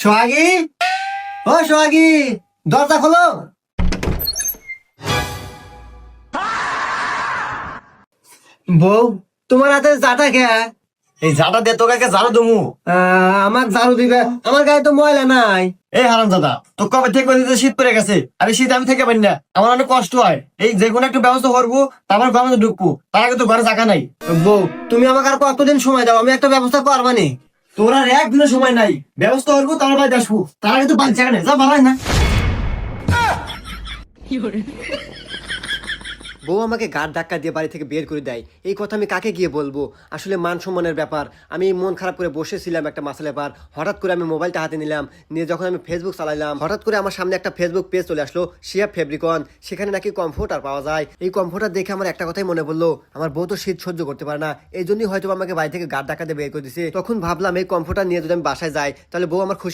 সোহাগী, ও সোহাগী, দরজা খোলো। বউ, তোমার হাতে জাটা কে? এই ঝাঁটা দিয়ে তোকে ঝাড়ু দমু। আমার ঝাড়ু দিবে, আমার গায়ে তো ময়লা নাই। এই হারাম দাদা, তো কবে থেকে বলতে শীত পড়ে গেছে, আর এই শীত আমি থেকে পারি না, আমার অনেক কষ্ট হয়। এই যে কোনো একটা ব্যবস্থা করবো, তারপর ঘরে ঢুকবো, তার আগে তো ঘরে জায়গা নাই। বউ, তুমি আমাকে আর কতদিন সময় দাও, আমি একটা ব্যবস্থা করবানি। তোর আর একদিনের সময় নাই, ব্যবস্থা করবো তারপর বাড়িতে আসবো, তার আগে তো বাড়ি জায়গা নেই, যা বাড়াই না। বউ আমাকে গাড় ধাক্কা দিয়ে বাড়ি থেকে বের করে দেয়, এই কথা আমি কাকে গিয়ে বলবো? আসলে মান সম্মানের ব্যাপার। আমি মন খারাপ করে বসেছিলাম একটা মাসের ব্যাপার, হঠাৎ করে আমি মোবাইলটা হাতে নিলাম, নিয়ে যখন আমি ফেসবুক চালাইলাম, হঠাৎ করে আমার সামনে একটা ফেসবুক পেজ চলে আসলো, শিয়া ফেব্রিকন। সেখানে নাকি কমফোর্টার পাওয়া যায়। এই কমফোর্টার দেখে আমার একটা কথাই মনে পড়লো, আমার বউ তো শীত সহ্য করতে পারে না, এই জন্যই হয়তো আমাকে বাড়ি থেকে গাড় ধাক্কা দিয়ে বের করে দিছে। তখন ভাবলাম এই কমফোর্টার নিয়ে যদি আমি বাসায় যাই, তাহলে বউ আমার খুশি